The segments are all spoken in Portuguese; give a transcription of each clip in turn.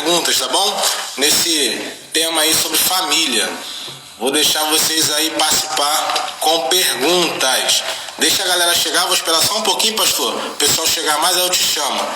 perguntas, tá bom? Nesse tema aí sobre família. Vou deixar vocês aí participar com perguntas. Deixa a galera chegar, vou esperar só um pouquinho, pastor. O pessoal chegar mais, aí eu te chamo.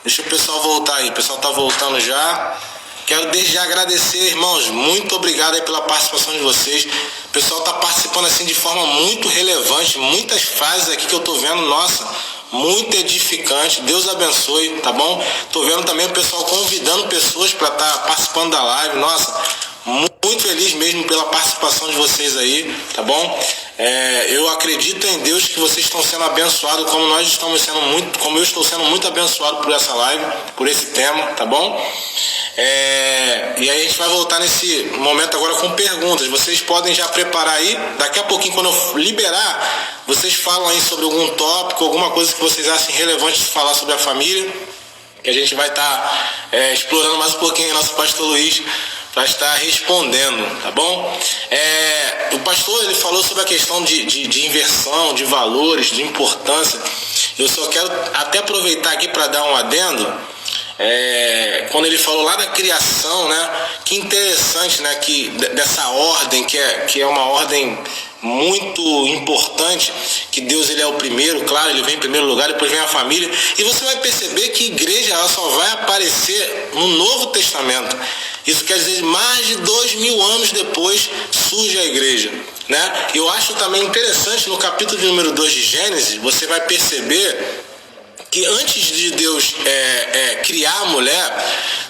Deixa o pessoal voltar aí, o pessoal tá voltando já. Quero desde já agradecer, irmãos, muito obrigado aí pela participação de vocês. O pessoal tá participando assim de forma muito relevante, muitas frases aqui que eu tô vendo, nossa, muito edificante. Deus abençoe, tá bom? Tô vendo também o pessoal convidando pessoas para estar participando da live, nossa, muito feliz mesmo pela participação de vocês aí, tá bom? Eu acredito em Deus que vocês estão sendo abençoados, como nós estamos sendo muito, como eu estou sendo muito abençoado por essa live, por esse tema, tá bom? E aí a gente vai voltar nesse momento agora com perguntas. Vocês podem já preparar aí, daqui a pouquinho quando eu liberar, vocês falam aí sobre algum tópico, alguma coisa que vocês achem relevante de falar sobre a família, que a gente vai estar explorando mais um pouquinho nosso pastor Luiz para estar respondendo, tá bom? O pastor, ele falou sobre a questão de inversão, de valores, de importância. Eu só quero até aproveitar aqui para dar um adendo. Quando ele falou lá da criação, né? Que interessante, né? Que dessa ordem, que é uma ordem muito importante, que Deus ele é o primeiro, claro, ele vem em primeiro lugar, depois vem a família, e você vai perceber que igreja ela só vai aparecer no Novo Testamento. Isso quer dizer, mais de 2000 anos depois surge a igreja, né? Eu acho também interessante, no capítulo de número 2 de Gênesis, você vai perceber que antes de Deus criar a mulher,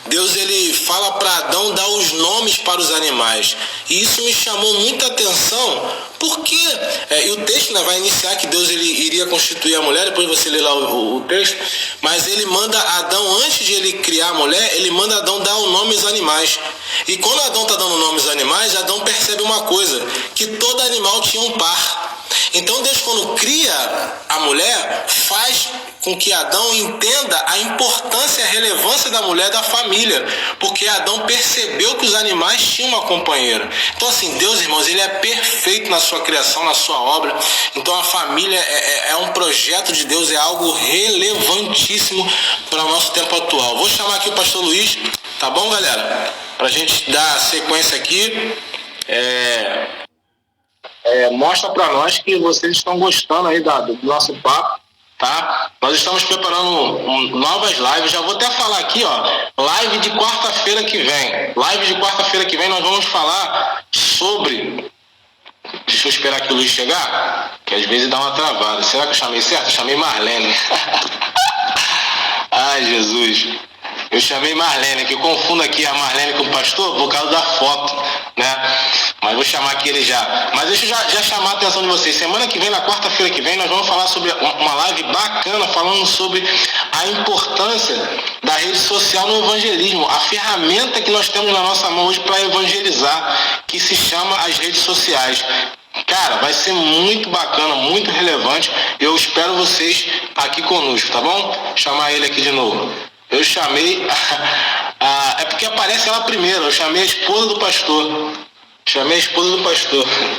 Deus ele fala para Adão dar os nomes para os animais. E isso me chamou muita atenção, porque e o texto vai iniciar que Deus ele iria constituir a mulher, depois você lê lá o texto, mas ele manda Adão, antes de ele criar a mulher, ele manda Adão dar o nome aos animais. E quando Adão está dando nome aos animais, Adão percebe uma coisa, que todo animal tinha um par. Então Deus, quando cria a mulher, faz com que Adão entenda a importância e a relevância da mulher da família, porque Adão percebeu que os animais tinham uma companheira. Então assim, Deus, irmãos, ele é perfeito na sua criação, na sua obra. Então a família é um projeto de Deus, é algo relevantíssimo para o nosso tempo atual. Vou chamar aqui o pastor Luiz, tá bom, galera? Para a gente dar sequência aqui. Mostra para nós que vocês estão gostando aí do nosso papo, tá? Nós estamos preparando novas lives. Já vou até falar aqui, ó, live de quarta-feira que vem. Live de quarta-feira que vem nós vamos falar sobre... Deixa eu esperar que o Luiz chegar, que às vezes dá uma travada. Será que eu chamei certo? Eu chamei Marlene. Ai, Jesus. Eu chamei Marlene, que eu confundo aqui a Marlene com o pastor por causa da foto, né? Mas vou chamar aqui ele já. Mas deixa eu já chamar a atenção de vocês. Semana que vem, na quarta-feira que vem, nós vamos falar sobre uma live bacana, falando sobre a importância da rede social no evangelismo. A ferramenta que nós temos na nossa mão hoje para evangelizar, que se chama as redes sociais. Cara, vai ser muito bacana, muito relevante. Eu espero vocês aqui conosco, tá bom? Vou chamar ele aqui de novo. Eu chamei, é porque aparece ela primeiro, eu chamei a esposa do pastor.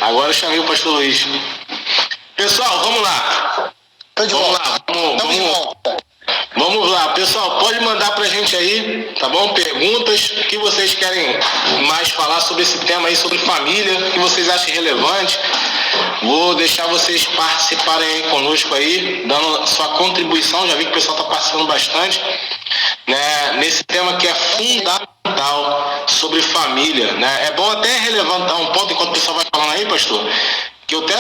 Agora eu chamei o pastor Luiz. Pessoal, vamos lá. Vamos lá, pessoal, pode mandar pra gente aí, tá bom? Perguntas, o que vocês querem mais falar sobre esse tema aí, sobre família, o que vocês acham relevante. Vou deixar vocês participarem aí conosco aí, dando sua contribuição, já vi que o pessoal está participando bastante, né, nesse tema que é fundamental sobre família, né? É bom até relevantar um ponto enquanto o pessoal vai falando aí, pastor, que eu até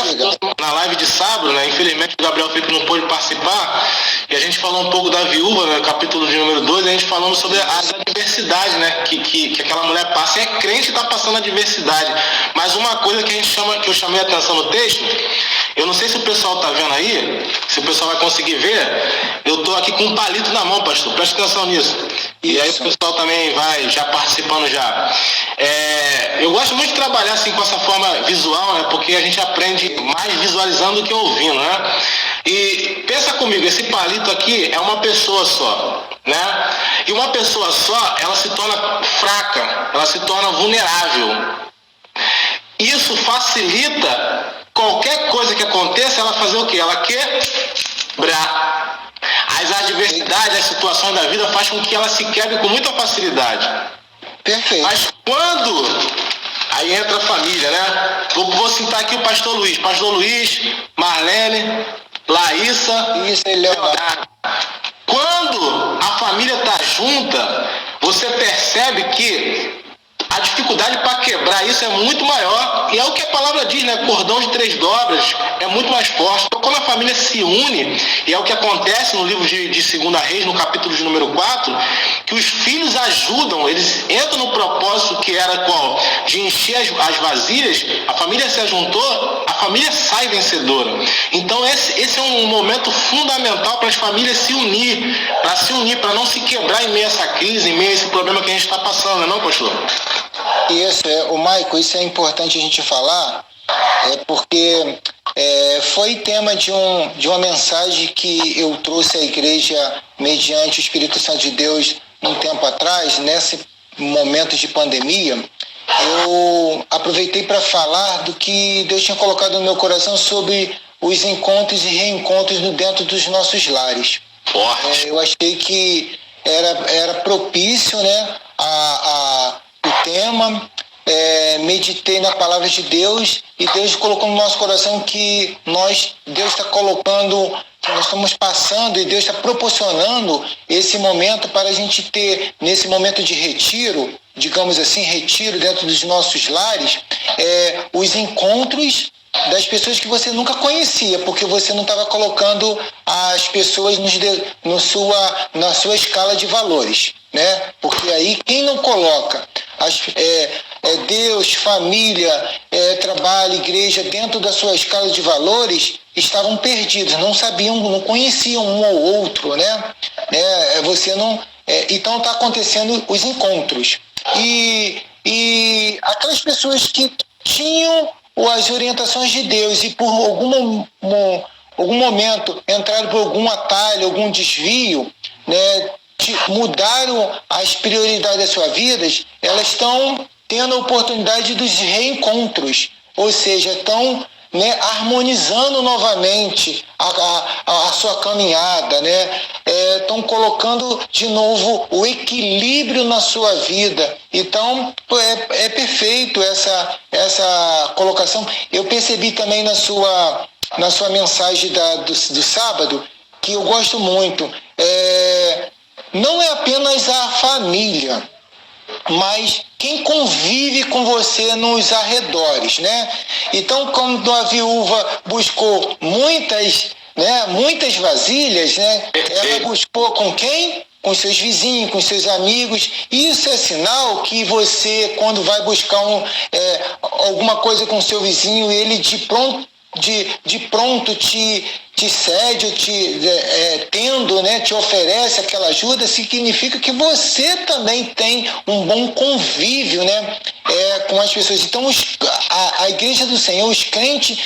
na live de sábado, né, infelizmente o Gabriel Felipe não pôde participar, e a gente falou um pouco da viúva, né, capítulo de número 2, a gente falando sobre as adversidades, né, que aquela mulher passa, e é crente está passando adversidade. Mas uma coisa que que eu chamei a atenção no texto, eu não sei se o pessoal está vendo aí, se o pessoal vai conseguir ver, eu estou aqui com um palito na mão, pastor, presta atenção nisso. E aí o pessoal também vai já participando já. Eu gosto muito de trabalhar assim com essa forma visual, né, porque a gente aprende mais visualizando do que ouvindo, né? E pensa comigo, esse palito aqui é uma pessoa só, né? E uma pessoa só, ela se torna fraca, ela se torna vulnerável. Isso facilita qualquer coisa que aconteça, ela fazer o quê? Ela quebrar. as adversidades, as situações da vida faz com que ela se quebre com muita facilidade. Perfeito. Mas quando... Aí entra a família, né? Vou citar aqui o pastor Luiz, Marlene, Laíssa e Leonardo. Quando a família está junta, você percebe que a dificuldade para quebrar isso é muito maior. E é o que a palavra diz, né? Cordão de 3 dobras é muito mais forte. Então, quando a família se une, e é o que acontece no livro de 2 Reis, no capítulo de número 4, que os filhos ajudam, eles entram no propósito que era qual? De encher as vasilhas, a família se ajuntou, a família sai vencedora. Então, esse é um momento fundamental para as famílias se unir, para não se quebrar em meio a essa crise, em meio a esse problema que a gente está passando, não é, pastor? Isso, o Maico, isso é importante a gente falar, porque foi tema de uma mensagem que eu trouxe à igreja mediante o Espírito Santo de Deus um tempo atrás, nesse momento de pandemia. Eu aproveitei para falar do que Deus tinha colocado no meu coração sobre os encontros e reencontros dentro dos nossos lares. Eu achei que era propício, né, o tema, meditei na palavra de Deus e Deus colocou no nosso coração que Deus está colocando, que nós estamos passando e Deus está proporcionando esse momento para a gente ter, nesse momento de retiro, digamos assim, retiro dentro dos nossos lares, os encontros das pessoas que você nunca conhecia, porque você não estava colocando as pessoas na sua escala de valores, né? Porque aí quem não coloca Deus, família, trabalho, igreja dentro da sua escala de valores, estavam perdidos, não sabiam, não conheciam um ou outro, né? Você não, então está acontecendo os encontros e aquelas pessoas que tinham as orientações de Deus e por algum momento entraram por algum atalho, algum desvio, né, mudaram as prioridades das suas vidas, elas estão tendo a oportunidade dos reencontros, ou seja, estão, né, harmonizando novamente a sua caminhada, né? Estão colocando de novo o equilíbrio na sua vida. Então, é perfeito essa colocação. Eu percebi também na sua mensagem do sábado, que eu gosto muito. Não é apenas a família, mas quem convive com você nos arredores, né? Então, quando a viúva buscou muitas vasilhas, né? Ela buscou com quem? Com seus vizinhos, com seus amigos. Isso é sinal que você, quando vai buscar alguma coisa com seu vizinho, ele de pronto te cede, né, te oferece aquela ajuda, significa que você também tem um bom convívio, né, com as pessoas. Então, a igreja do Senhor, os crentes,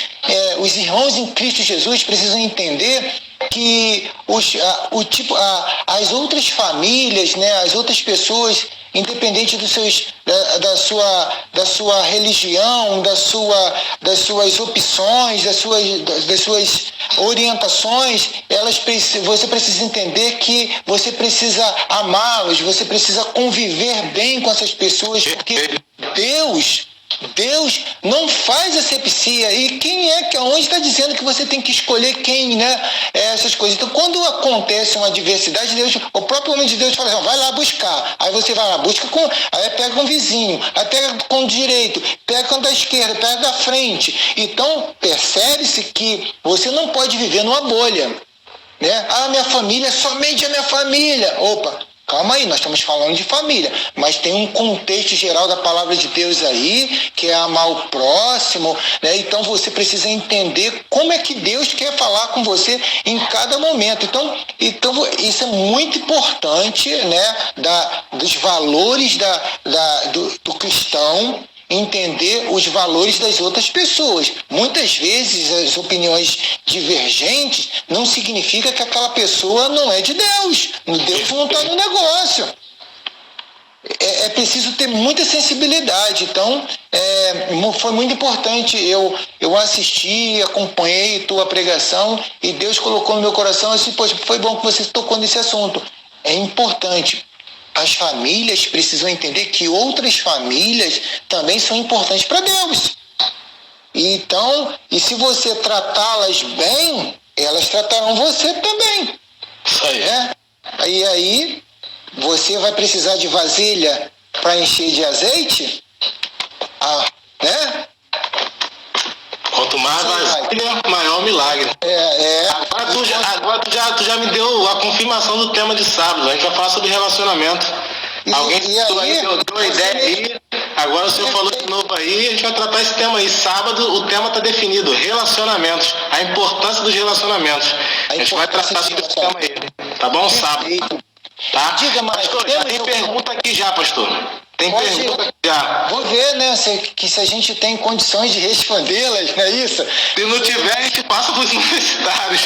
os irmãos em Cristo Jesus precisam entender que as outras famílias, né, as outras pessoas, independente da sua religião, das suas opções, das suas orientações, você precisa entender que você precisa amá-los, você precisa conviver bem com essas pessoas, porque Deus não faz asepsia. E onde está dizendo que você tem que escolher quem, né? Essas coisas. Então, quando acontece uma adversidade, o próprio homem de Deus fala assim, vai lá buscar. Aí você vai lá, aí pega com o vizinho, aí pega com o direito, pega com o da esquerda, pega da frente. Então, percebe-se que você não pode viver numa bolha, né? Minha família, somente a minha família. Opa! Calma aí, nós estamos falando de família, mas tem um contexto geral da palavra de Deus aí, que é amar o próximo, né? Então você precisa entender como é que Deus quer falar com você em cada momento. Então isso é muito importante, né? Dos valores do cristão, entender os valores das outras pessoas. Muitas vezes as opiniões divergentes não significa que aquela pessoa não é de Deus. Deus não está no negócio. é preciso ter muita sensibilidade. Então, foi muito importante. Eu assisti, acompanhei tua pregação e Deus colocou no meu coração assim, poxa, foi bom que você tocou nesse assunto. É importante. As famílias precisam entender que outras famílias também são importantes para Deus. Então, e se você tratá-las bem, elas tratarão você também. Isso aí. Né? E aí, você vai precisar de vasilha para encher de azeite? Né? Quanto mais vasilha, maior o milagre. Agora tu já me deu a confirmação do tema de sábado. A gente vai falar sobre relacionamento. Alguém deu uma ideia aí. Agora o senhor falou de novo aí, a gente vai tratar esse tema aí. Sábado o tema está definido, relacionamentos, a importância dos relacionamentos. A gente vai tratar sobre esse tema aí, tá bom? Sábado. Tá? Diga, mais. Pastor, já tem pergunta aqui já, pastor. Tem pergunta aqui já. Vou ver, né, se a gente tem condições de respondê-las, não é isso? Se não tiver, a gente passa para os universitários.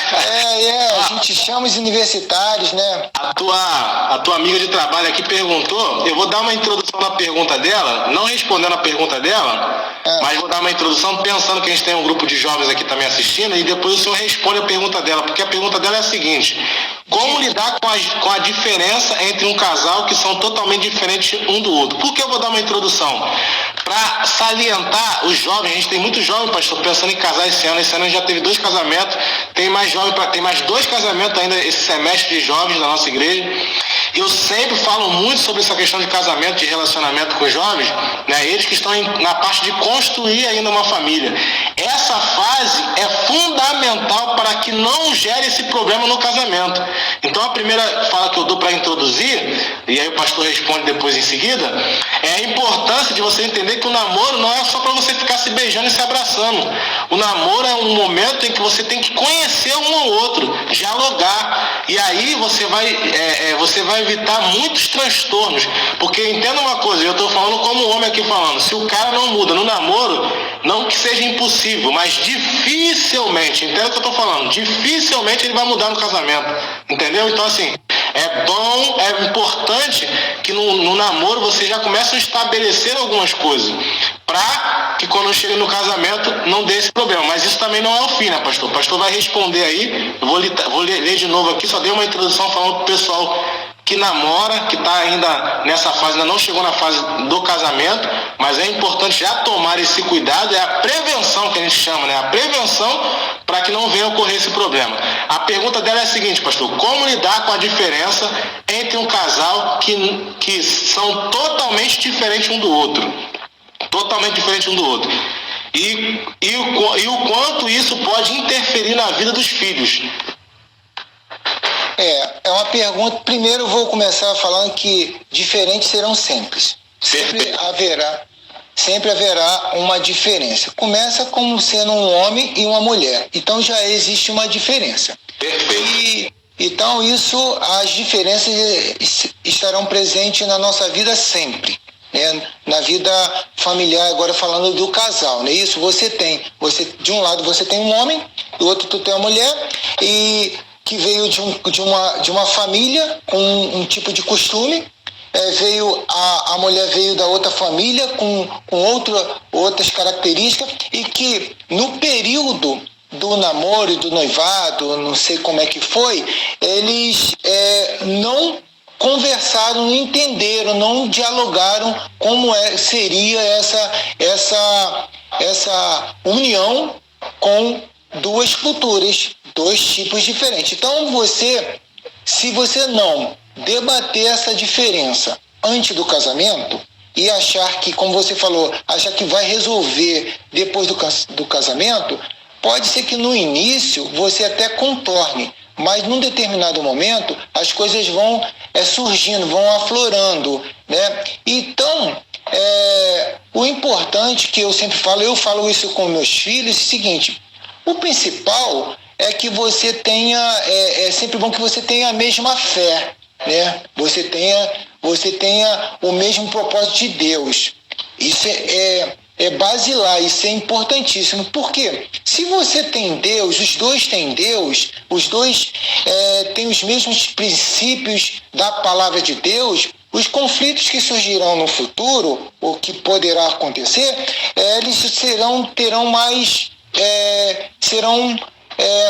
A gente chama os universitários, né? A tua amiga de trabalho aqui perguntou, eu vou dar uma introdução na pergunta dela, não respondendo a pergunta dela, mas vou dar uma introdução pensando que a gente tem um grupo de jovens aqui também assistindo e depois o senhor responde a pergunta dela, porque a pergunta dela é a seguinte: como lidar com a diferença entre um casal que são totalmente diferentes um do outro? Por que eu vou dar uma introdução? Para salientar os jovens, a gente tem muitos jovens, pastor, pensando em casar esse ano. Esse ano a gente já teve 2 casamentos, tem mais 2 casamentos ainda esse semestre de jovens da nossa igreja. Eu sempre falo muito sobre essa questão de casamento, de relacionamento com os jovens, né? Eles que estão na parte de construir ainda uma família. Essa fase é fundamental para que não gere esse problema no casamento. Então a primeira fala que eu dou para introduzir, e aí o pastor responde depois em seguida, é a importância de você entender que o namoro não é só para você ficar se beijando e se abraçando. O namoro é um momento em que você tem que conhecer um ao outro, dialogar, e aí você vai evitar muitos transtornos, porque entenda uma coisa, eu estou falando como homem aqui falando, se o cara não muda no namoro, não que seja impossível, mas dificilmente, entenda o que eu estou falando, dificilmente ele vai mudar no casamento, entendeu? Então assim, é bom, é importante que no namoro você já comece a estabelecer algumas coisas, para que quando chega no casamento não dê esse problema. Mas isso também não é o fim, né, pastor? O pastor vai responder aí, eu vou ler de novo aqui, só dei uma introdução falando para o pessoal que namora, que está ainda nessa fase, ainda não chegou na fase do casamento, mas é importante já tomar esse cuidado, é a prevenção que a gente chama, né? A prevenção para que não venha a ocorrer esse problema. A pergunta dela é a seguinte, pastor: como lidar com a diferença entre um casal que são totalmente diferentes um do outro? Totalmente diferente um do outro. E o quanto isso pode interferir na vida dos filhos? É uma pergunta. Primeiro eu vou começar falando que diferentes serão sempre. Sempre haverá uma diferença. Começa como sendo um homem e uma mulher. Então já existe uma diferença. Então as diferenças estarão presentes na nossa vida sempre. Na vida familiar, agora falando do casal, né? Isso de um lado você tem um homem, do outro tu tem uma mulher, e que veio de uma família com um tipo de costume, a mulher veio da outra família com outras características, e que no período do namoro e do noivado, não sei como é que foi, eles não conversaram, não entenderam, não dialogaram como seria essa união com duas culturas, 2 tipos diferentes. Então se você não debater essa diferença antes do casamento e achar que, como você falou, achar que vai resolver depois do casamento, pode ser que no início você até contorne, mas num determinado momento as coisas vão surgindo, vão aflorando, né? Então, o importante que eu sempre falo, eu falo isso com meus filhos, é o seguinte: o principal é que você tenha, é sempre bom que você tenha a mesma fé, né? Você tenha o mesmo propósito de Deus. Isso é basilar, isso é importantíssimo. Por quê? Se você tem Deus, os dois têm Deus, os dois têm os mesmos princípios da palavra de Deus, os conflitos que surgirão no futuro, o que poderá acontecer, eles serão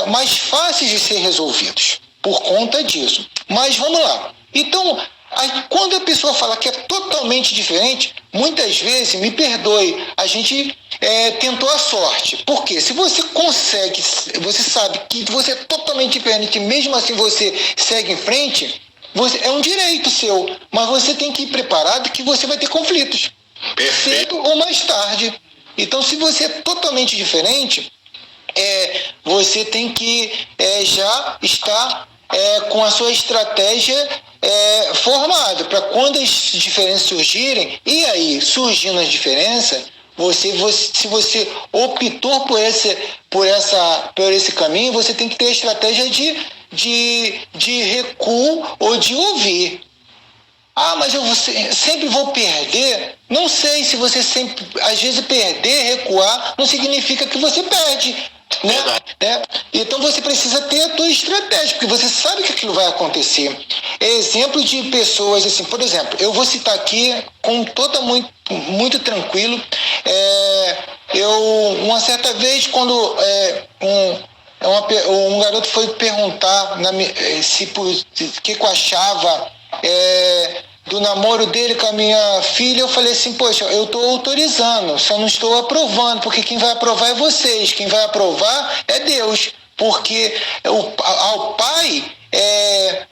mais fáceis de ser resolvidos por conta disso. Mas vamos lá. Então, quando a pessoa fala que é totalmente diferente, muitas vezes, me perdoe, a gente tentou a sorte. Porque se você consegue, você sabe que você é totalmente diferente, mesmo assim você segue em frente, é um direito seu, mas você tem que ir preparado que você vai ter conflitos. Perfeito. Cedo ou mais tarde. Então, se você é totalmente diferente, você tem que já estar com a sua estratégia formada, para quando as diferenças surgirem, e aí, surgindo as diferenças, se você optou por esse caminho, você tem que ter a estratégia de recuo ou de ouvir. Mas eu sempre vou perder. Não sei, se você sempre, às vezes perder, recuar, não significa que você perde. Né? Então você precisa ter a tua estratégia, porque você sabe que aquilo vai acontecer. Exemplo de pessoas assim, por exemplo, eu vou citar aqui muito tranquilo. Uma certa vez, quando um garoto foi perguntar o que eu achava do namoro dele com a minha filha, eu falei assim, poxa, eu estou autorizando, só não estou aprovando, porque quem vai aprovar é vocês, quem vai aprovar é Deus, porque ao pai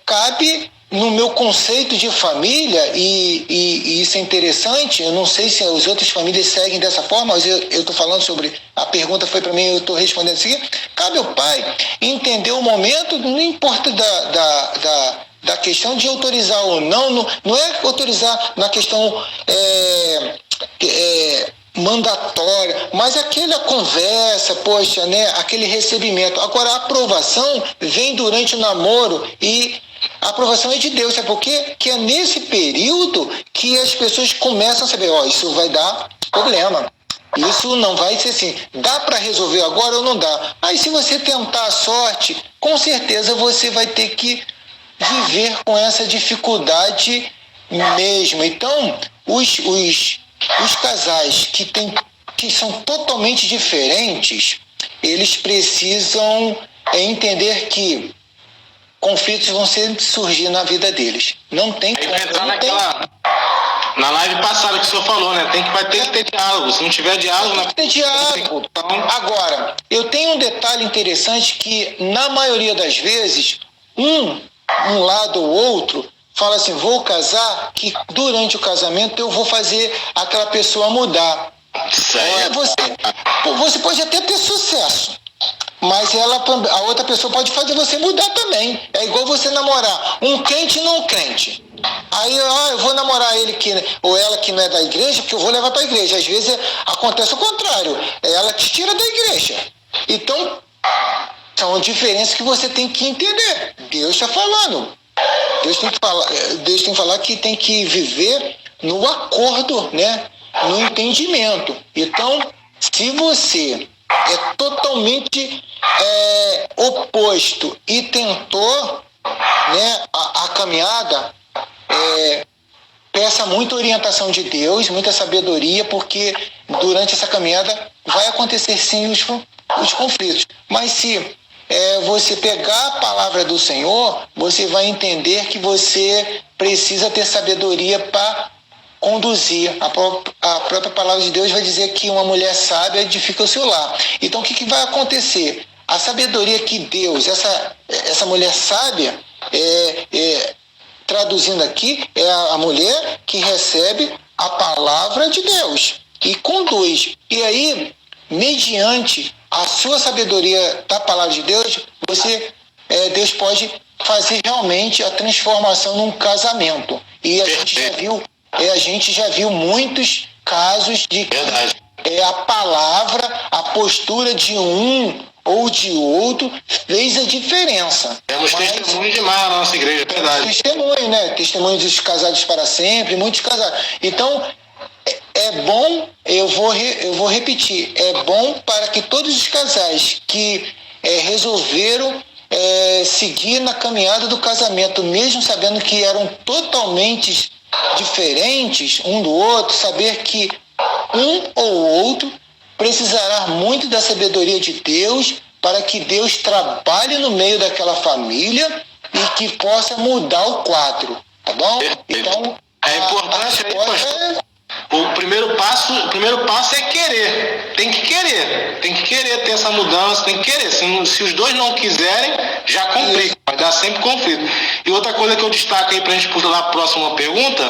cabe, no meu conceito de família, e isso é interessante, eu não sei se as outras famílias seguem dessa forma, mas eu estou falando sobre, a pergunta foi para mim, eu estou respondendo assim, cabe ao pai entender o momento, não importa da questão de autorizar ou não é autorizar na questão mandatória, mas aquela conversa, poxa, né, aquele recebimento. Agora, a aprovação vem durante o namoro, e a aprovação é de Deus, sabe por quê? Que é nesse período que as pessoas começam a saber, isso vai dar problema. Isso não vai ser assim, dá para resolver agora ou não dá? Aí, se você tentar a sorte, com certeza você vai ter que viver com essa dificuldade mesmo. Então, os casais que são totalmente diferentes, eles precisam entender que conflitos vão sempre surgir na vida deles. Não tem como. Vai entrar na live passada que o senhor falou, né? Vai ter que ter diálogo. Se não tiver diálogo... Tem que ter diálogo. Agora, eu tenho um detalhe interessante que, na maioria das vezes, um lado ou outro fala assim, vou casar, que durante o casamento eu vou fazer aquela pessoa mudar. Você pode até ter sucesso, mas a outra pessoa pode fazer você mudar também. É igual você namorar um crente e não um crente. Aí eu vou namorar ele ou ela que não é da igreja, porque eu vou levar para a igreja. Às vezes acontece o contrário, é ela que tira da igreja. Então, são diferenças que você tem que entender. Deus está falando. Deus tem que falar que tem que viver no acordo, né? No entendimento. Então, se você é totalmente oposto e tentou, né, a caminhada, peça muita orientação de Deus, muita sabedoria, porque durante essa caminhada vai acontecer sim os conflitos. Mas se você pegar a palavra do Senhor, você vai entender que você precisa ter sabedoria para conduzir. A própria palavra de Deus vai dizer que uma mulher sábia edifica o seu lar. Então, o que vai acontecer? A sabedoria que Deus, essa mulher sábia, traduzindo aqui, é a mulher que recebe a palavra de Deus e conduz. E aí, mediante a sua sabedoria da palavra de Deus, Deus pode fazer realmente a transformação num casamento. E a gente já viu muitos casos de que a palavra, a postura de um ou de outro fez a diferença. Temos testemunho demais na nossa igreja, é verdade. Testemunho, né? Testemunho dos casados para sempre, muitos casados. Então, é bom, eu vou repetir, é bom para que todos os casais que resolveram seguir na caminhada do casamento, mesmo sabendo que eram totalmente diferentes um do outro, saber que um ou outro precisará muito da sabedoria de Deus para que Deus trabalhe no meio daquela família e que possa mudar o quadro, tá bom? Então, é importante aí, pastor. O primeiro passo é querer. Tem que querer ter essa mudança, tem que querer. Se os dois não quiserem, já complica, vai dar sempre conflito. E outra coisa que eu destaco aí pra gente pular a próxima pergunta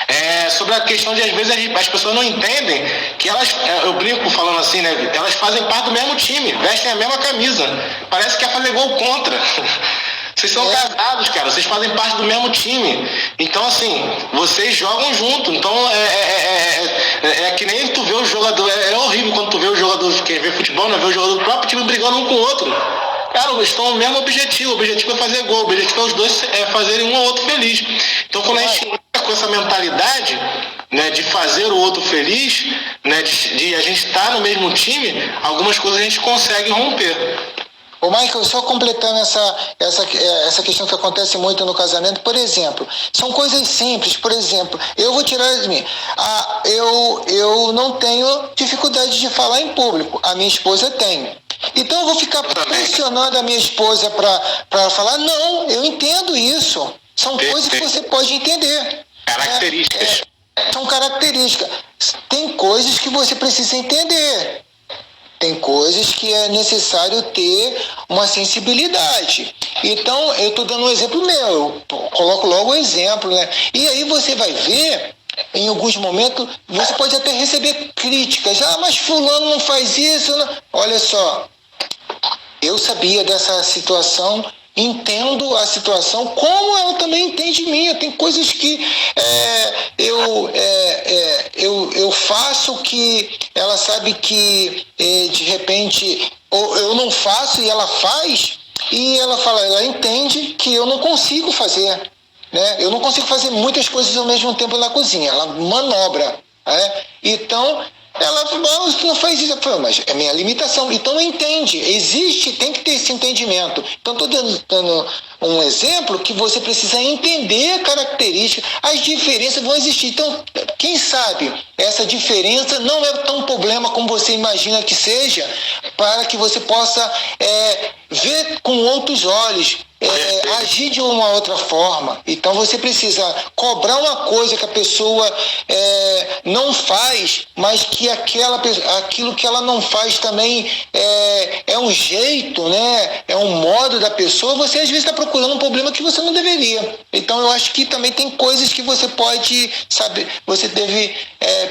é sobre a questão de, às vezes, as pessoas não entendem que elas, eu brinco falando assim, né? Elas fazem parte do mesmo time, vestem a mesma camisa. Parece que é fazer gol contra. Vocês são casados, cara, vocês fazem parte do mesmo time. Então, assim, vocês jogam junto. Então, é que nem tu vê o jogador. É horrível quando tu vê o jogador, quem vê futebol, né? Vê o jogador do próprio time brigando um com o outro. Cara, eles estão no mesmo objetivo. O objetivo é fazer gol. O objetivo é os dois fazerem um ou outro feliz. Então, quando a gente entra com essa mentalidade, né, de fazer o outro feliz, né, de a gente estar no mesmo time, algumas coisas a gente consegue romper. Ô Michael, só completando essa questão que acontece muito no casamento, por exemplo, são coisas simples. Por exemplo, eu vou tirar de mim. Eu não tenho dificuldade de falar em público, a minha esposa tem. Então eu vou ficar pressionando a minha esposa para falar, não, eu entendo isso. São coisas que você pode entender. Características. São características. Tem coisas que você precisa entender. Tem coisas que é necessário ter uma sensibilidade. Então, eu estou dando um exemplo meu, eu coloco logo o exemplo, né? E aí você vai ver, em alguns momentos, você pode até receber críticas. Ah, mas fulano não faz isso. Não. Olha só, eu sabia dessa situação, entendo a situação, como ela também entende de mim. Tem coisas que eu faço que ela sabe que de repente eu não faço e ela faz, e ela entende que eu não consigo fazer, né? Eu não consigo fazer muitas coisas ao mesmo tempo na cozinha, ela manobra, né? Então ela fala, não faz isso. Eu falo, mas é minha limitação. Então entende, tem que ter esse entendimento. Então estou dando um exemplo que você precisa entender a característica, as diferenças vão existir. Então, quem sabe essa diferença não é tão problema como você imagina que seja, para que você possa ver com outros olhos, agir de uma outra forma. Então você precisa cobrar uma coisa que a pessoa não faz, mas que aquilo que ela não faz também é um jeito, né? É um modo da pessoa. Você às vezes está procurando um problema que você não deveria. Então eu acho que também tem coisas que você pode saber, você deve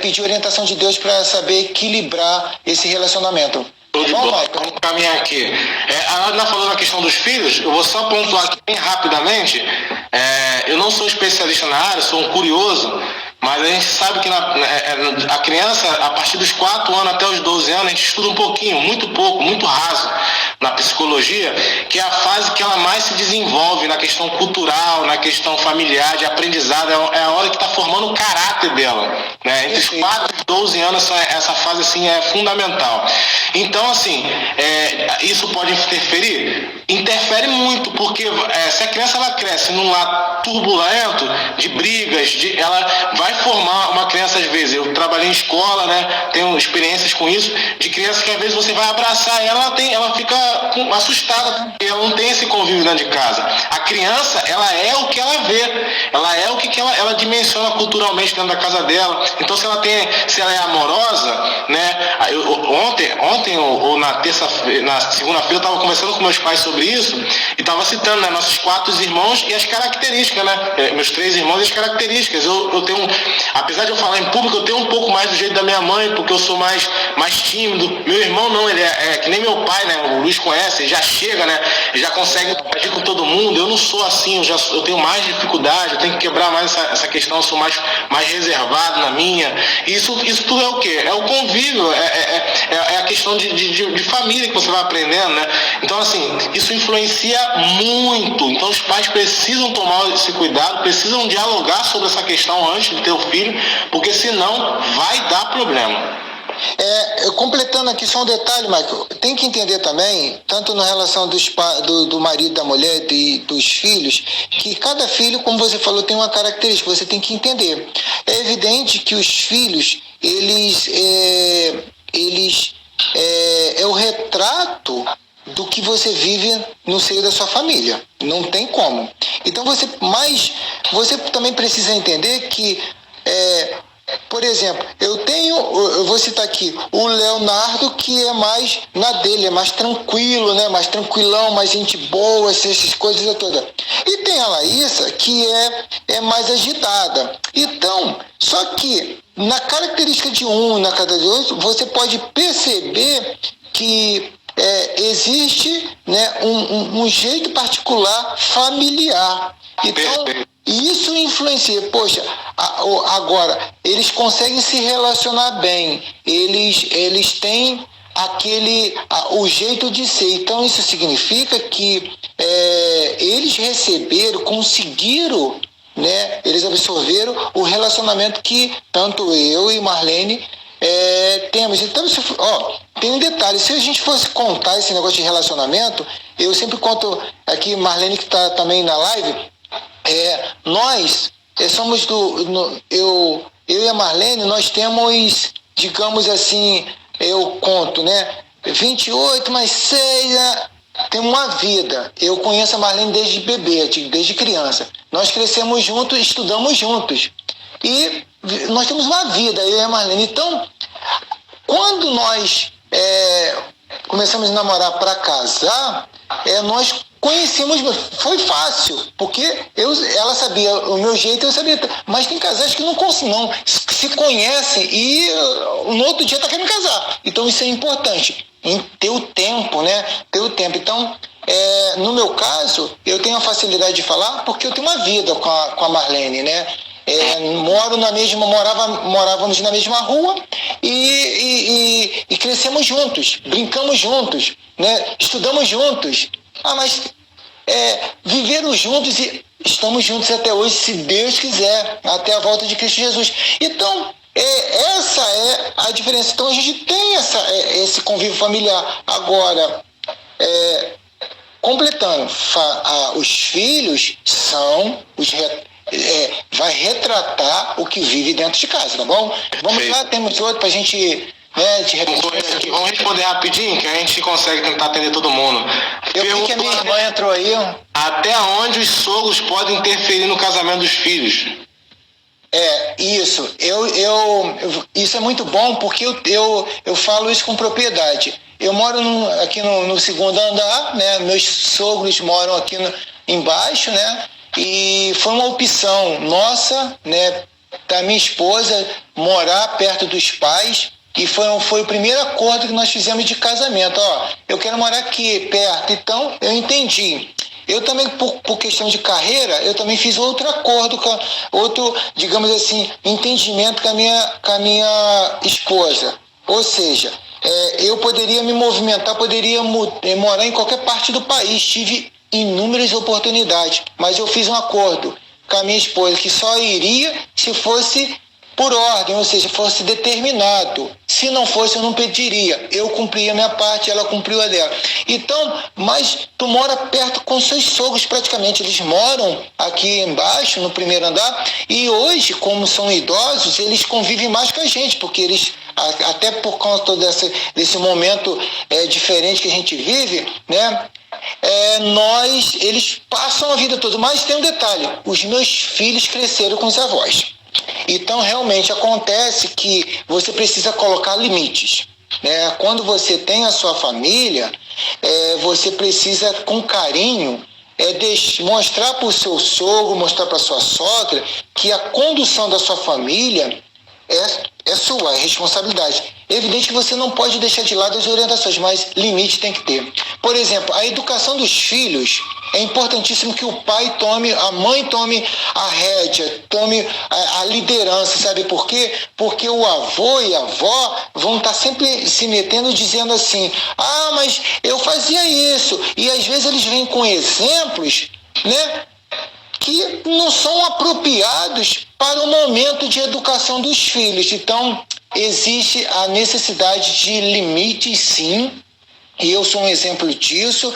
pedir orientação de Deus para saber equilibrar esse relacionamento. Vamos caminhar aqui. A Ana falou na questão dos filhos, eu vou só pontuar aqui bem rapidamente. Eu não sou especialista na área, sou um curioso, mas a gente sabe que a criança, a partir dos 4 anos até os 12 anos, a gente estuda um pouquinho, muito pouco, muito raso na psicologia, que é a fase que ela mais se desenvolve na questão cultural, na questão familiar, de aprendizado, é a hora que está formando o caráter dela, né? Entre os 4 e 12 anos, essa fase assim, é fundamental. Então, assim, isso pode interferir? Interfere muito, porque se a criança ela cresce num lar turbulento, de brigas, ela vai formar uma criança, às vezes, eu trabalhei em escola, né, tenho experiências com isso, de criança que às vezes você vai abraçar ela fica assustada, porque ela não tem esse convívio dentro de casa. A criança, ela é o que ela vê, ela é o que ela dimensiona culturalmente dentro da casa dela. Então, se ela é amorosa, né, ontem ou na segunda-feira eu estava conversando com meus pais sobre isso e estava citando, né, nossos 4 irmãos e as características, né, meus 3 irmãos e as características. Eu tenho, apesar de eu falar em público, eu tenho um pouco mais do jeito da minha mãe, porque eu sou mais tímido. Meu irmão não, ele é que nem meu pai, né, o Luiz conhece, ele já chega, né, ele já consegue agir com todo mundo. Eu não sou assim, eu tenho mais dificuldade, eu tenho que quebrar mais essa questão, eu sou mais reservado na minha. Isso tudo é o quê? É o convívio, é a questão de família que você vai aprendendo, né? Então, assim, isso influencia muito. Então, os pais precisam tomar esse cuidado, precisam dialogar sobre essa questão antes de ter o filho, porque senão vai dar problema. Completando aqui só um detalhe, Michael, tem que entender também, tanto na relação do marido, da mulher e dos filhos, que cada filho, como você falou, tem uma característica, você tem que entender. É evidente que os filhos, eles é o retrato do que você vive no seio da sua família. Não tem como. Então você também precisa entender que, por exemplo, eu vou citar aqui o Leonardo, que é mais na dele, é mais tranquilo, né? Mais tranquilão, mais gente boa, essas coisas todas. E tem a Laísa, que é mais agitada. Então, só que na característica de um, na característica de outro, você pode perceber que existe, né, um jeito particular familiar. Então, isso influencia. Poxa, agora, eles conseguem se relacionar bem, eles têm o jeito de ser. Então, isso significa que eles conseguiram, né, eles absorveram o relacionamento que tanto eu e Marlene temos. Então, tem um detalhe, se a gente fosse contar esse negócio de relacionamento, eu sempre conto aqui, Marlene, que está também na live, nós somos eu e a Marlene, nós temos, digamos assim, eu conto, né, 28 mais 6, tem uma vida. Eu conheço a Marlene desde bebê, desde criança. Nós crescemos juntos, estudamos juntos. E nós temos uma vida, eu e a Marlene. Então, quando nós começamos a namorar para casar, nós conhecemos, foi fácil, porque ela sabia o meu jeito, eu sabia. Mas tem casais que não se conhecem e no outro dia está querendo casar. Então, isso é importante, em ter o tempo, né? Ter o tempo. Então, no meu caso, eu tenho a facilidade de falar porque eu tenho uma vida com a Marlene, né? Morávamos na mesma rua e crescemos juntos, brincamos juntos, né? Estudamos juntos. Mas viveram juntos e estamos juntos até hoje, se Deus quiser, até a volta de Cristo Jesus. Então, essa é a diferença. Então, a gente tem esse convívio familiar. Agora, completando, os filhos são vai retratar o que vive dentro de casa, tá bom? Vamos lá, temos outro pra gente, né, de repente. Vamos responder rapidinho, que a gente consegue tentar atender todo mundo. Eu vi que a minha irmã entrou aí. Até onde os sogros podem interferir no casamento dos filhos? Isso. Isso é muito bom, porque eu falo isso com propriedade. Eu moro aqui no segundo andar, né? Meus sogros moram aqui embaixo, né? E foi uma opção nossa, né, da minha esposa, morar perto dos pais, e foi o primeiro acordo que nós fizemos de casamento. Eu quero morar aqui perto. Então, eu entendi. Eu também, por questão de carreira, eu também fiz outro acordo, outro, digamos assim, entendimento com a minha esposa. Ou seja, eu poderia me movimentar, poderia morar em qualquer parte do país. Tive inúmeras oportunidades, mas eu fiz um acordo com a minha esposa que só iria se fosse por ordem, ou seja, fosse determinado. Se não fosse, eu não pediria. Eu cumpria a minha parte, ela cumpriu a dela. Então, mas tu mora perto com seus sogros praticamente. Eles moram aqui embaixo, no primeiro andar, e hoje, como são idosos, eles convivem mais com a gente, porque eles, até por conta desse momento diferente que a gente vive, né? Eles passam a vida toda. Mas tem um detalhe: os meus filhos cresceram com os avós. Então, realmente, acontece que você precisa colocar limites, né? Quando você tem a sua família, você precisa, com carinho, mostrar para o seu sogro, mostrar para a sua sogra, que a condução da sua família é sua, é responsabilidade. É evidente que você não pode deixar de lado as orientações, mas limite tem que ter. Por exemplo, a educação dos filhos, é importantíssimo que o pai tome, a mãe tome a rédea, tome a liderança, sabe por quê? Porque o avô e a avó vão estar sempre se metendo dizendo assim: mas eu fazia isso. E às vezes eles vêm com exemplos, né, que não são apropriados para o momento de educação dos filhos. Então, existe a necessidade de limites, sim, e eu sou um exemplo disso.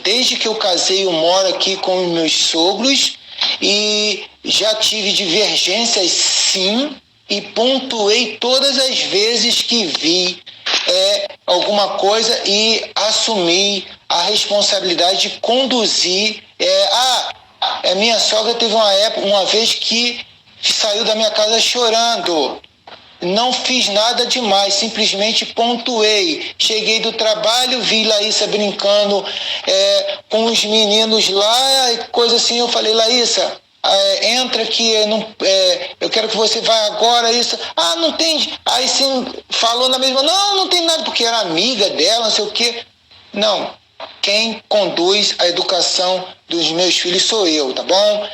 Desde que eu casei, eu moro aqui com os meus sogros e já tive divergências, sim, e pontuei todas as vezes que vi alguma coisa e assumi a responsabilidade de conduzir. Minha sogra teve uma vez que saiu da minha casa chorando. Não fiz nada demais, simplesmente pontuei. Cheguei do trabalho, vi Laísa brincando com os meninos lá, coisa assim. Eu falei, Laísa, entra aqui, eu quero que você vá agora. Isso. Não tem. Aí sim, falou na mesma, não tem nada, porque era amiga dela, não sei o quê. Não. Quem conduz a educação dos meus filhos sou eu, tá bom?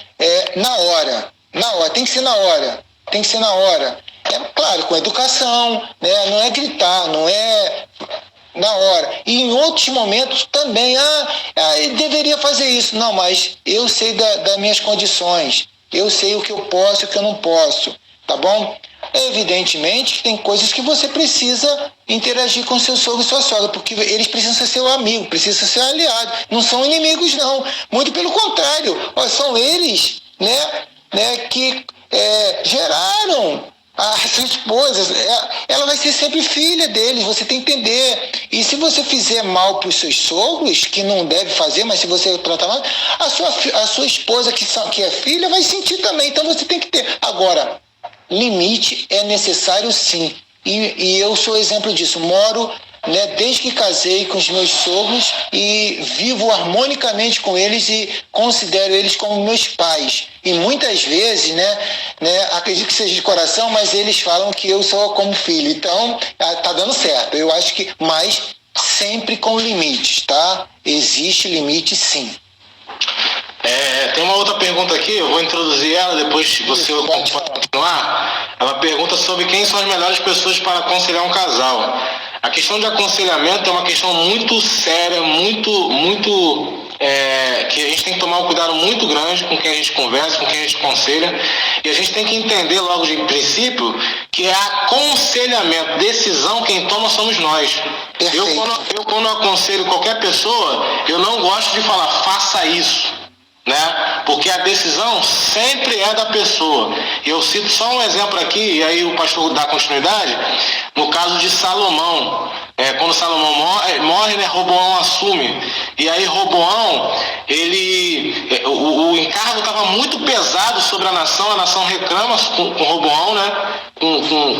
Na hora, tem que ser na hora. Claro, com educação, né? Não é gritar, não é na hora. E em outros momentos também, deveria fazer isso. Não, mas eu sei das minhas condições. Eu sei o que eu posso e o que eu não posso, tá bom? Evidentemente que tem coisas que você precisa interagir com seu sogro e sua sogra, porque eles precisam ser seu amigo, precisam ser aliado. Não são inimigos, não. Muito pelo contrário. São eles, né, que geraram a sua esposa. Ela vai ser sempre filha deles, você tem que entender. E se você fizer mal para os seus sogros, que não deve fazer, mas se você tratar mal, a sua esposa, que é filha, vai sentir também. Então você tem que ter. Agora, limite é necessário, sim. E eu sou exemplo disso. Moro, desde que casei com os meus sogros e vivo harmonicamente com eles e considero eles como meus pais. E muitas vezes, acredito que seja de coração, mas eles falam que eu sou como filho. Então, tá dando certo. Eu acho que, mas sempre com limites, tá? Existe limite, sim. Tem uma outra pergunta aqui, eu vou introduzir ela, depois você pode continuar. Ela pergunta sobre quem são as melhores pessoas para aconselhar um casal. A questão de aconselhamento é uma questão muito séria, que a gente tem que tomar um cuidado muito grande com quem a gente conversa, com quem a gente aconselha. E a gente tem que entender logo de princípio que é aconselhamento, decisão, quem toma somos nós. Eu quando aconselho qualquer pessoa, eu não gosto de falar, faça isso. Porque a decisão sempre é da pessoa. Eu cito só um exemplo aqui, e aí o pastor dá continuidade, no caso de Salomão. Quando Salomão morre, Roboão assume. E aí Roboão, o encargo estava muito pesado sobre a nação reclama com Roboão,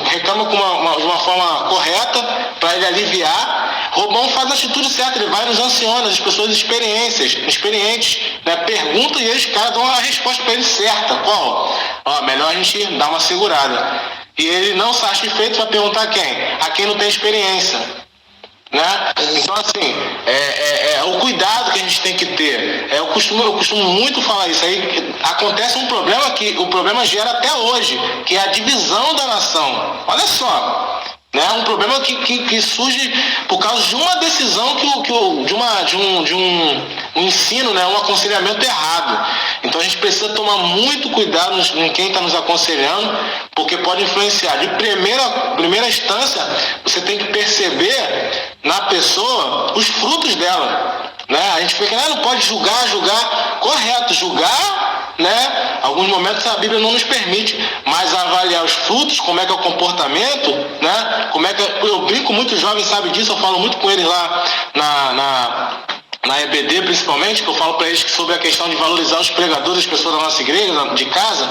reclama de uma forma correta para ele aliviar. Roboão faz a atitude certa, ele vai nos anciões, as pessoas experientes, pergunta e eles dão a resposta para ele certa. Qual? Melhor a gente dar uma segurada. E ele não satisfeito vai perguntar a quem? A quem não tem experiência. Então, assim, o cuidado que a gente tem que ter. Eu costumo muito falar isso. Aí acontece um problema que o problema gera até hoje, que é a divisão da nação. Olha só. Um problema que surge por causa de uma decisão de um ensino, um aconselhamento errado. Então a gente precisa tomar muito cuidado em quem está nos aconselhando, porque pode influenciar. De primeira instância, você tem que perceber na pessoa os frutos dela. A gente fica, não pode julgar. Correto, julgar, alguns momentos a Bíblia não nos permite, mas avaliar os frutos, como é que é o comportamento, como é que eu brinco, muitos jovens sabem disso, eu falo muito com eles lá na EBD principalmente, que eu falo para eles sobre a questão de valorizar os pregadores, as pessoas da nossa igreja, de casa.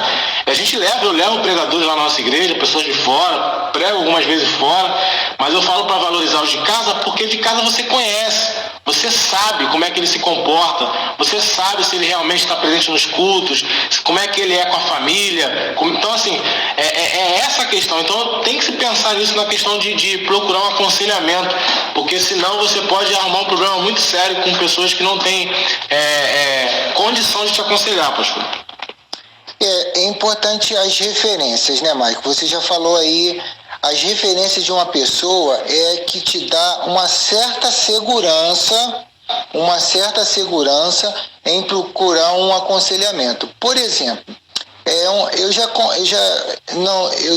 Eu levo pregadores lá na nossa igreja, pessoas de fora, prego algumas vezes fora, mas eu falo para valorizar os de casa, porque de casa você conhece, você sabe como é que ele se comporta, você sabe se ele realmente está presente nos cultos, como é que ele é com a família. Então, assim, é essa a questão. Então, tem que se pensar nisso na questão de procurar um aconselhamento, porque senão você pode arrumar um problema muito sério com pessoas que não têm condição de te aconselhar, pastor. É importante as referências, Maico? Você já falou aí, as referências de uma pessoa que te dá uma certa segurança em procurar um aconselhamento. Por exemplo, Eu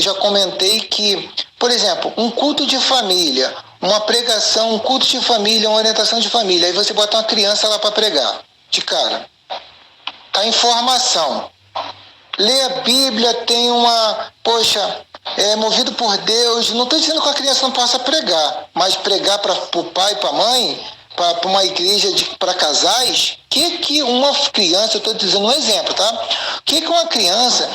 já comentei que, por exemplo, um culto de família, uma pregação, um culto de família, uma orientação de família, aí você bota uma criança lá para pregar, de cara. Tá em formação. Lê a Bíblia, tem é movido por Deus. Não estou dizendo que a criança não possa pregar, mas pregar para o pai e para a mãe, para uma igreja para casais, que uma criança, eu estou dizendo um exemplo, tá? O que uma criança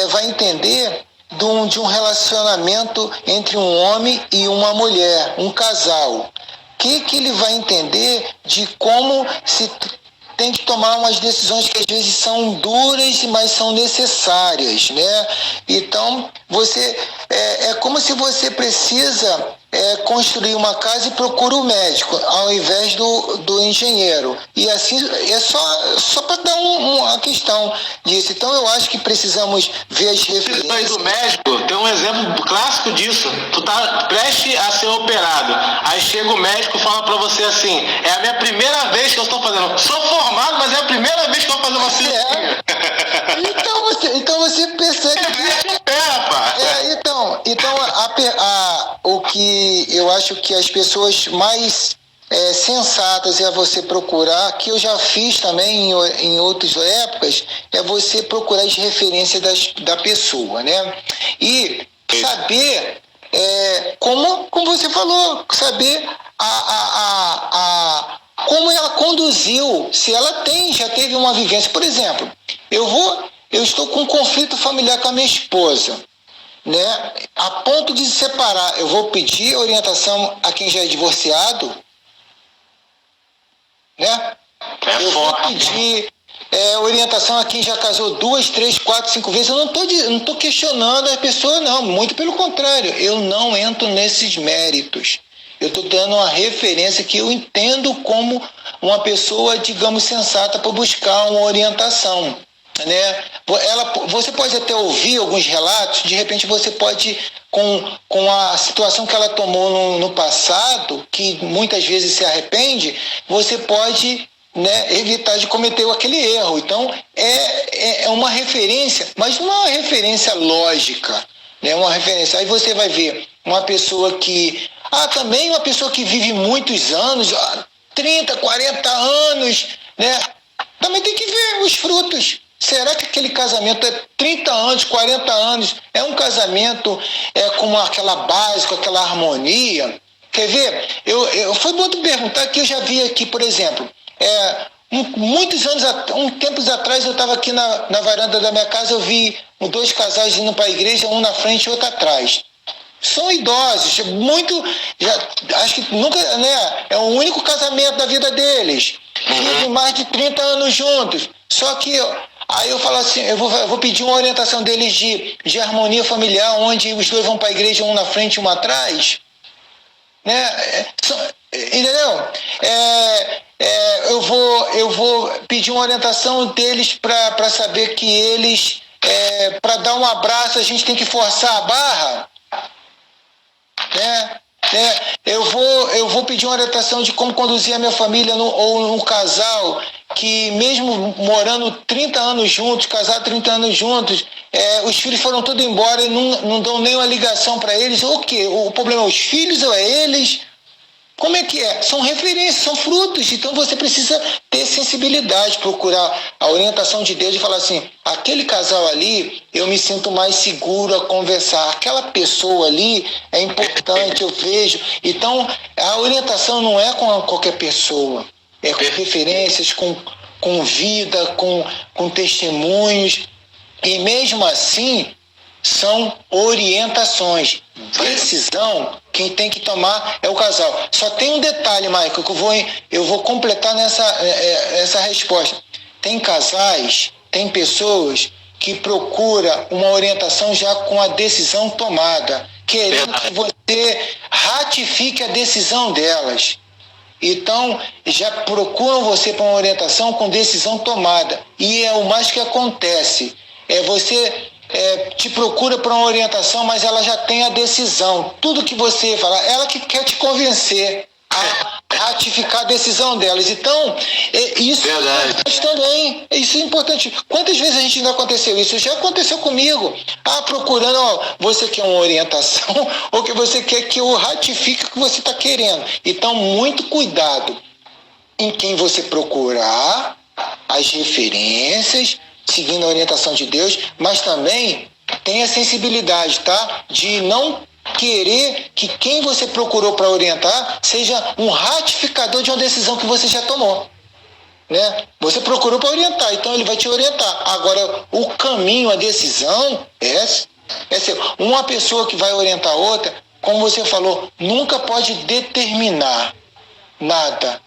vai entender de um relacionamento entre um homem e uma mulher, um casal? O que ele vai entender de como se tem que tomar umas decisões que às vezes são duras, mas são necessárias, né? Então, é como se você precisa construir uma casa e procura o médico, ao invés do engenheiro. E assim, é só para dar uma questão disso. Então, eu acho que precisamos ver as referências. Aí do médico, tem um exemplo clássico disso. Tu tá prestes a ser operado. Aí chega o médico e fala para você assim: é a minha primeira vez que eu estou fazendo. Sou formado, mas é a primeira vez que eu vou fazer uma cirurgia. Então você percebe que... o que eu acho que as pessoas mais sensatas é você procurar, que eu já fiz também em outras épocas, é você procurar as referências da pessoa, né? E saber, como você falou, saber como ela conduziu, se ela já teve uma vivência. Por exemplo, eu estou com um conflito familiar com a minha esposa, né? A ponto de se separar, eu vou pedir orientação a quem já é divorciado, né? Eu vou pedir orientação a quem já casou 2, 3, 4, 5 vezes. Eu não estou questionando a pessoa, não. Muito pelo contrário, eu não entro nesses méritos. Eu estou dando uma referência que eu entendo como uma pessoa, digamos, sensata para buscar uma orientação, né? Você pode até ouvir alguns relatos, de repente você pode, com a situação que ela tomou no passado, que muitas vezes se arrepende, você pode, né, evitar de cometer aquele erro. Então, é uma referência, mas não é uma referência lógica, né? Uma referência. Aí você vai ver uma pessoa que... também uma pessoa que vive muitos anos, 30, 40 anos, né? Também tem que ver os frutos. Será que aquele casamento é 30 anos, 40 anos? É um casamento com aquela base, com aquela harmonia? Quer ver? Foi bom tu perguntar, que eu já vi aqui, por exemplo, muitos anos, tempos atrás, eu estava aqui na varanda da minha casa, eu vi 2 casais indo para a igreja, um na frente e outro atrás. São idosos, acho que nunca, né? É o único casamento da vida deles. Vivem mais de 30 anos juntos. Só que aí eu falo assim, eu vou pedir uma orientação deles de harmonia familiar, onde os 2 vão para a igreja, um na frente e um atrás, né? Entendeu? Eu vou pedir uma orientação deles para saber que eles, para dar um abraço, a gente tem que forçar a barra, né? Eu vou pedir uma orientação de como conduzir a minha família, ou um casal que, mesmo morando 30 anos juntos, casado 30 anos juntos, os filhos foram todos embora e não dão nenhuma ligação para eles. O quê? O problema é os filhos ou é eles? Como é que é? São referências, são frutos. Então você precisa ter sensibilidade, procurar a orientação de Deus e falar assim: aquele casal ali, eu me sinto mais seguro a conversar. Aquela pessoa ali é importante, eu vejo. Então, a orientação não é com qualquer pessoa. É com referências, com vida, com testemunhos. E mesmo assim, são orientações. Decisão, quem tem que tomar é o casal. Só tem um detalhe, Michael, que eu vou completar essa resposta. Tem casais, tem pessoas que procuram uma orientação já com a decisão tomada, querendo que você ratifique a decisão delas. Então, já procuram você para uma orientação com decisão tomada. E é o mais que acontece. Você te procura para uma orientação, mas ela já tem a decisão. Tudo que você fala, ela que quer te convencer a ratificar a decisão delas. Então, isso é importante também. Isso é importante. Quantas vezes a gente não aconteceu isso? Já aconteceu comigo. Procurando, você quer uma orientação ou que você quer que eu ratifique o que você está querendo. Então, muito cuidado em quem você procurar, as referências, seguindo a orientação de Deus, mas também tenha sensibilidade, tá? De não querer que quem você procurou para orientar seja um ratificador de uma decisão que você já tomou, né? Você procurou para orientar, então ele vai te orientar. Agora, o caminho, a decisão é seu. Uma pessoa que vai orientar outra, como você falou, nunca pode determinar nada.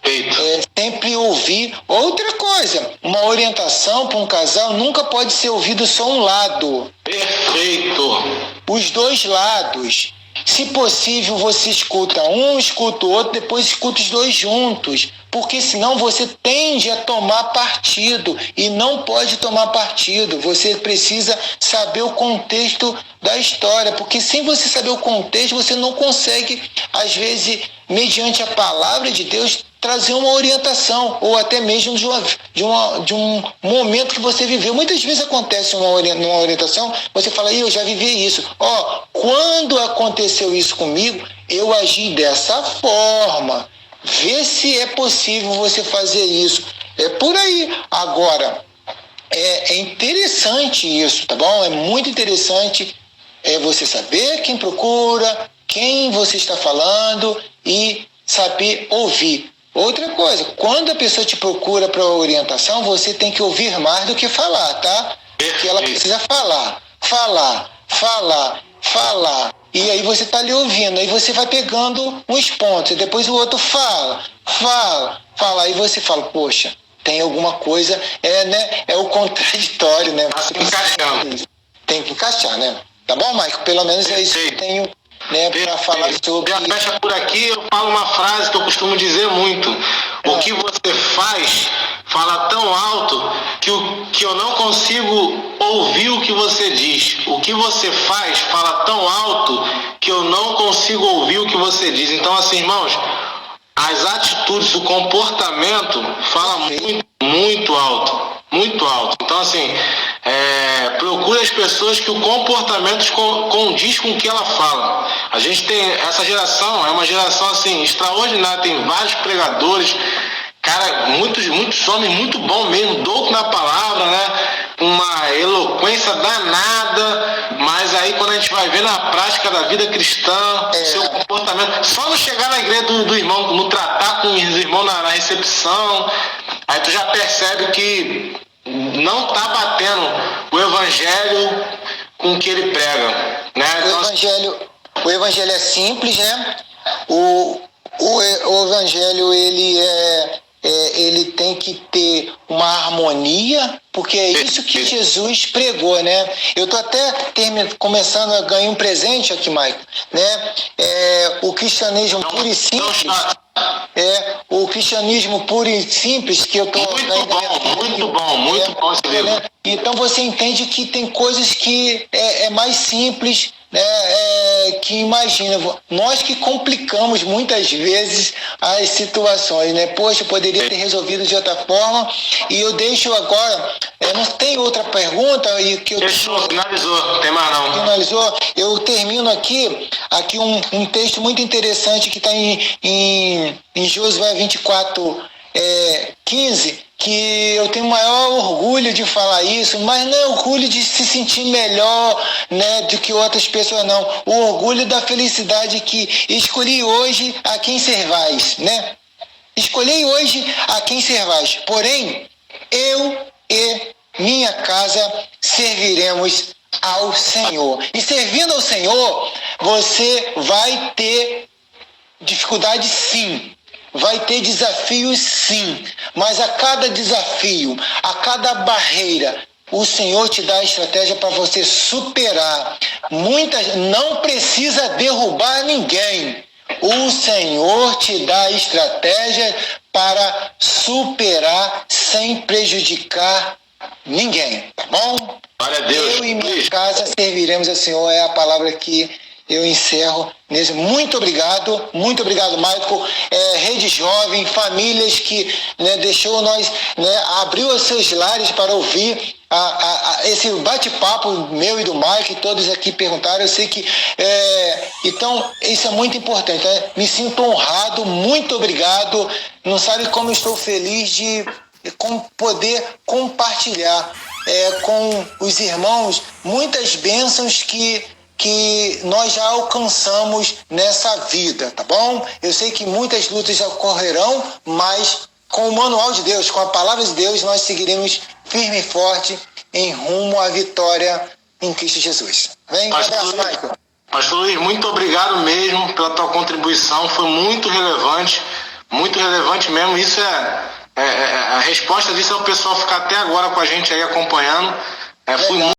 Sempre ouvir. Outra coisa, uma orientação para um casal nunca pode ser ouvido só um lado. Perfeito. Os dois lados. Se possível, você escuta um, escuta o outro, depois escuta os dois juntos. Porque senão você tende a tomar partido e não pode tomar partido. Você precisa saber o contexto da história, porque sem você saber o contexto, você não consegue, às vezes, mediante a palavra de Deus, trazer uma orientação, ou até mesmo de um momento que você viveu. Muitas vezes acontece numa orientação, você fala, eu já vivi isso. Quando aconteceu isso comigo, eu agi dessa forma. Vê se é possível você fazer isso. É por aí. Agora, é interessante isso, tá bom? É muito interessante você saber quem procura, quem você está falando e saber ouvir. Outra coisa, quando a pessoa te procura para orientação, você tem que ouvir mais do que falar, tá? Porque ela precisa falar. E aí você está ali ouvindo, aí você vai pegando uns pontos, e depois o outro fala. Aí você fala, poxa, tem alguma coisa, né? É o contraditório, né? Você tem que encaixar, né? Tá bom, Maico? Pelo menos é isso que eu tenho, né, para falar sobre. Já fecha por aqui, eu falo uma frase que eu costumo dizer muito. O que você fala tão alto que eu não consigo ouvir o que você diz. O que você fala tão alto que eu não consigo ouvir o que você diz. Então, assim, irmãos, as atitudes, o comportamento fala muito alto. Muito alto. Então, assim, procure as pessoas que o comportamento condiz com o que ela fala. A gente tem, essa geração é uma geração, assim, extraordinária. Tem vários pregadores, cara, muitos homens muito bons mesmo, douto na palavra, né? Uma eloquência danada, mas aí quando a gente vai ver na prática da vida cristã, seu comportamento, só não chegar na igreja do irmão, no tratar com os irmãos na recepção, aí tu já percebe que não está batendo o evangelho com o que ele prega, né? O evangelho é simples, né? O evangelho ele tem que ter uma harmonia, porque é isso que Jesus pregou, né? Eu estou até começando a ganhar um presente aqui, Maico, né? O cristianismo puro e simples. O cristianismo puro e simples que eu estou... Muito bom esse livro. Então você entende que tem coisas que é mais simples, né? Que imagina, nós que complicamos muitas vezes as situações, né? Poxa, eu poderia ter resolvido de outra forma. E eu deixo agora, não tem outra pergunta e que eu finalizou, tem mais não. Finalizou. Eu termino aqui um texto muito interessante que está em Josué 24:15, que eu tenho o maior orgulho de falar isso, mas não é orgulho de se sentir melhor, né, do que outras pessoas, não. O orgulho da felicidade que escolhi hoje a quem servais, né? Escolhi hoje a quem servais. Porém, eu e minha casa serviremos ao Senhor. E servindo ao Senhor, você vai ter dificuldade, sim. Vai ter desafios, sim, mas a cada desafio, a cada barreira, o Senhor te dá a estratégia para você superar. Não precisa derrubar ninguém. O Senhor te dá a estratégia para superar sem prejudicar ninguém, tá bom? Glória a Deus. Eu e minha casa serviremos ao Senhor, é a palavra que eu encerro nesse. Muito obrigado, Michael. Rede Jovem, famílias que, né, deixou nós, né, abriu os seus lares para ouvir esse bate-papo meu e do Mike, todos aqui perguntaram. Eu sei que então isso é muito importante, né? Me sinto honrado, muito obrigado. Não sabe como eu estou feliz de poder compartilhar com os irmãos muitas bênçãos que nós já alcançamos nessa vida, tá bom? Eu sei que muitas lutas ocorrerão, mas com o manual de Deus, com a palavra de Deus, nós seguiremos firme e forte em rumo à vitória em Cristo Jesus. Vem, um abraço, Michael. Pastor Luiz, muito obrigado mesmo pela tua contribuição, foi muito relevante mesmo. Isso a resposta disso é o pessoal ficar até agora com a gente aí acompanhando. Fui muito